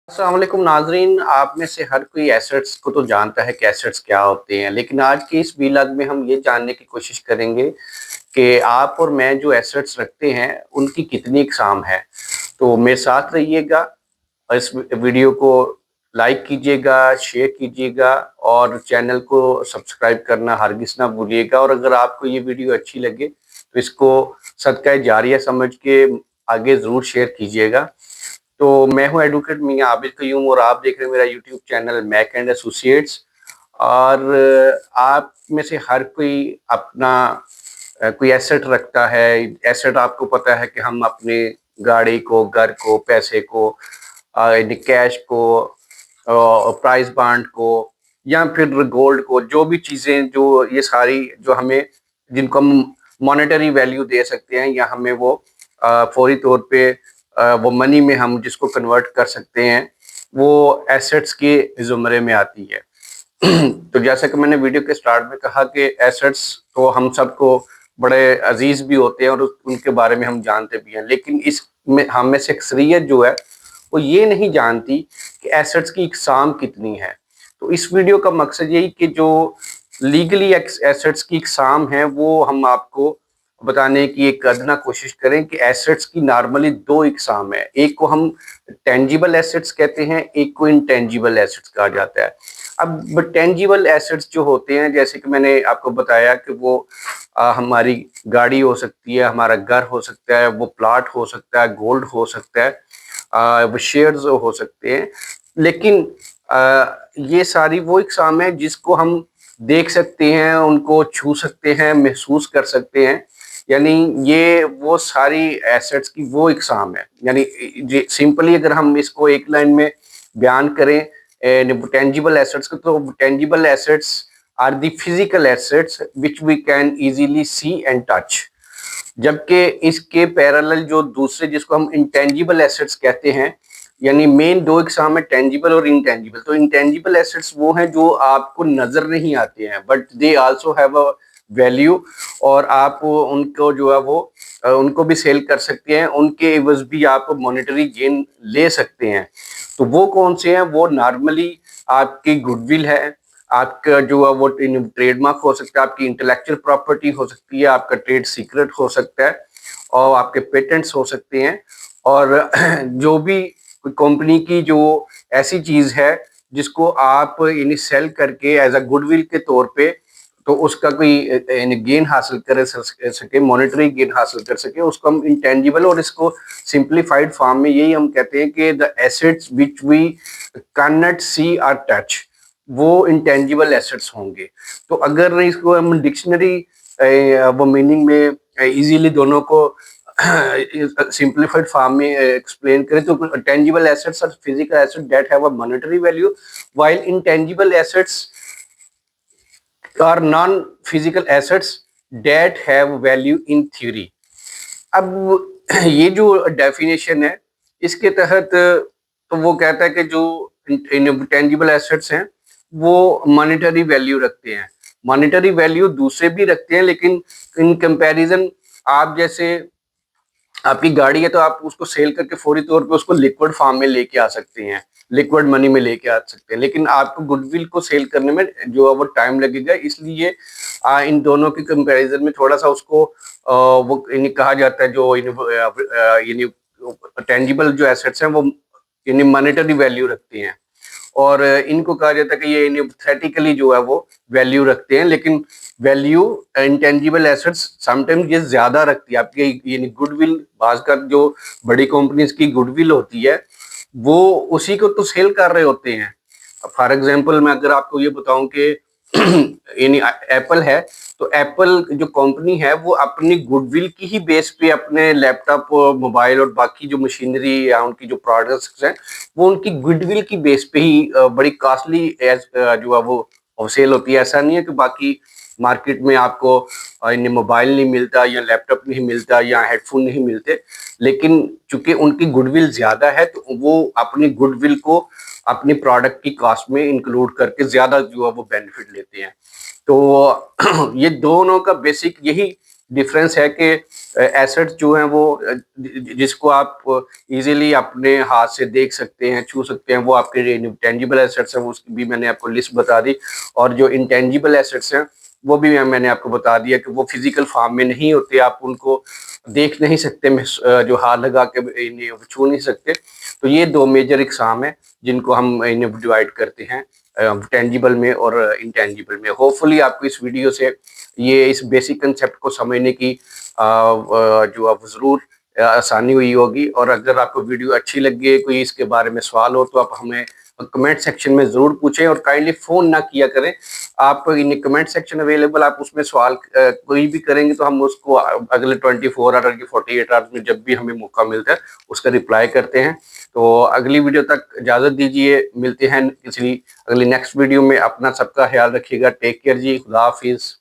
अस्सलाम वालेकुम नाज़रीन, आप में से हर कोई एसेट्स को तो जानता है कि एसेट्स क्या होते हैं, लेकिन आज की इस वीलॉग में हम ये जानने की कोशिश करेंगे कि आप और मैं जो एसेट्स रखते हैं, उनकी कितनी इकसाम है। तो मेरे साथ रहिएगा और इस वीडियो को लाइक कीजिएगा, शेयर कीजिएगा और चैनल को सब्सक्राइब करना हरगिज़ ना भूलिएगा। और अगर आपको ये वीडियो अच्छी लगे, तो इसको सदका जारिया समझ के आगे ज़रूर शेयर कीजिएगा। तो मैं हूं एडवोकेट मियां आबिद कयूम और आप देख रहे हैं मेरा YouTube channel Mac and associates. और आप में से हर कोई अपना कोई एसेट रखता है। एसेट आपको पता है कि हम अपने गाड़ी को, घर को, पैसे को, कैश को, प्राइस बॉन्ड को या फिर गोल्ड को, जो भी चीज़ें जो ये सारी जो हमें जिनको हम मॉनेटरी वैल्यू दे सकते हैं या हमें वो फौरी तौर पे वो मनी में हम जिसको कन्वर्ट कर सकते हैं, वो एसेट्स के ज़ुमरे में आती है। तो जैसा कि मैंने वीडियो के स्टार्ट में कहा कि एसेट्स तो हम सबको बड़े अजीज भी होते हैं और उनके बारे में हम जानते भी हैं, लेकिन इसमें हम में से अक्सरियत जो है वो ये नहीं जानती कि एसेट्स की इकसाम कितनी है। तो इस वीडियो का मकसद यही कि जो लीगली एसेट्स की इकसाम है वो हम आपको बताने की एक अदना कोशिश करें कि एसेट्स की नॉर्मली दो इकसाम है। एक को हम टेंजिबल एसेट्स कहते हैं, एक को इंटेंजिबल एसेट्स कहा जाता है। अब टेंजिबल एसेट्स जो होते हैं, जैसे कि मैंने आपको बताया कि वो हमारी गाड़ी हो सकती है, हमारा घर हो सकता है, वो प्लाट हो सकता है, गोल्ड हो सकता है, वो शेयर्स हो सकते हैं। लेकिन ये सारी वो इकसाम है जिसको हम देख सकते हैं, उनको छू सकते हैं, महसूस कर सकते हैं। यानी ये वो सारी एसेट्स की वो इकसाम है। यानी सिंपली अगर हम इसको एक लाइन में बयान करें टेंजिबल एसेट्स को, तो tangible assets are the physical assets which we can easily see and touch. जबकि इसके पैरेलल जो दूसरे जिसको हम इंटेंजिबल एसेट्स कहते हैं, यानी मेन दो इकसाम है टेंजिबल और इंटेंजिबल। तो इंटेंजिबल एसेट्स वो हैं जो आपको नजर नहीं आते हैं, but they also have a value, और आप उनको जो है वो उनको भी सेल कर सकते हैं, उनके एवज भी आप मॉनेटरी गेन ले सकते हैं। तो वो कौन से हैं? वो नॉर्मली आपकी गुडविल है, आपका जो है वो ट्रेडमार्क हो सकता है, आपकी इंटेलेक्चुअल प्रॉपर्टी हो सकती है, आपका ट्रेड सीक्रेट हो सकता है और आपके पेटेंट्स हो सकते हैं। और जो भी कंपनी की जो ऐसी चीज है जिसको आप यानी सेल करके एज अ गुडविल के तौर पे तो उसका कोई गेन हासिल कर सके, मॉनेटरी गेन हासिल कर सके, उसको हम इंटेंजिबल, और इसको सिंप्लीफाइड फॉर्म में यही हम कहते हैं कि the assets which we can not see और टच, वो इंटेंजिबल एसेट्स होंगे। तो अगर इसको हम डिक्शनरी वो मीनिंग में इजीली दोनों को सिंप्लीफाइड फॉर्म में एक्सप्लेन करें तो tangible assets are physical asset that have a monetary value, while intangible assets are non physical assets that have value in theory. अब ये जो डेफिनेशन है इसके तहत तो वो कहता है कि जो इंटेंजिबल एसेट्स हैं वो मॉनेटरी वैल्यू रखते हैं। मॉनेटरी वैल्यू दूसरे भी रखते हैं, लेकिन इन कंपैरिजन आप जैसे आपकी गाड़ी है तो आप उसको सेल करके फौरी तौर पे उसको लिक्विड फॉर्म में लेके आ सकते हैं, लिक्विड मनी में लेके आ सकते हैं, लेकिन आपको गुडविल को सेल करने में जो है वो टाइम लगेगा। इसलिए इन दोनों के कंपैरिजन में थोड़ा सा उसको वो यानी कहा जाता है जो यानी टेंजिबल जो एसेट्स हैं वो यानी मॉनेटरी वैल्यू रखती हैं, और इनको कहा जाता है कि ये थेटिकली जो है वो वैल्यू रखते हैं। लेकिन वैल्यू इंटेंजिबल एसेट्स समटाइम्स ये ज्यादा रखती है आपकी, यानी गुडविल खासकर जो बड़ी कंपनीज की गुडविल होती है वो उसी को तो सेल कर रहे होते हैं। फॉर एग्जांपल मैं अगर आपको ये बताऊं कि यानी एप्पल है, तो एप्पल जो कंपनी है वो अपनी गुडविल की ही बेस पे अपने लैपटॉप, मोबाइल और बाकी जो मशीनरी या उनकी जो प्रोडक्ट्स हैं वो उनकी गुडविल की बेस पे ही बड़ी कॉस्टली जो है वो सेल होती है। ऐसा नहीं है कि बाकी मार्केट में आपको मोबाइल नहीं मिलता या लैपटॉप नहीं मिलता या हेडफोन नहीं मिलते, लेकिन चूंकि उनकी गुडविल ज्यादा है तो वो अपनी गुडविल को अपनी प्रोडक्ट की कॉस्ट में इंक्लूड करके ज्यादा जो है वो बेनिफिट लेते हैं। तो ये दोनों का बेसिक यही डिफरेंस है कि एसेट्स जो हैं वो जिसको आप इजीली अपने हाथ से देख सकते हैं, छू सकते हैं, वो आपके इंटेंजिबल एसेट्स हैं, वो उसकी भी मैंने आपको लिस्ट बता दी। और जो इंटेंजिबल एसेट्स हैं वो भी मैंने आपको बता दिया कि वो फिजिकल फॉर्म में नहीं होते, आप उनको देख नहीं सकते, जो हाथ लगा के इन्हें छू नहीं सकते। तो ये दो मेजर इकसाम है जिनको हम इन्हें डिवाइड करते हैं, टेंजिबल में और इंटेंजिबल में। होपफुली आपको इस वीडियो से ये इस बेसिक कंसेप्ट को समझने की जो अब ज़रूर आसानी हुई होगी। और अगर आपको वीडियो अच्छी लगे, कोई इसके बारे में सवाल हो, तो आप हमें कमेंट सेक्शन में ज़रूर पूछें और काइंडली फ़ोन ना किया करें। आप इन कमेंट सेक्शन अवेलेबल, आप उसमें सवाल कोई भी करेंगे तो हम उसको अगले 24 आवर की 48 आवर्स में जब भी हमें मौका मिलता है उसका रिप्लाई करते हैं। तो अगली वीडियो तक इजाज़त दीजिए, मिलते हैं किसी अगली नेक्स्ट वीडियो में। अपना सबका ख्याल रखिएगा। टेक केयर जी, खुदा हाफिज़।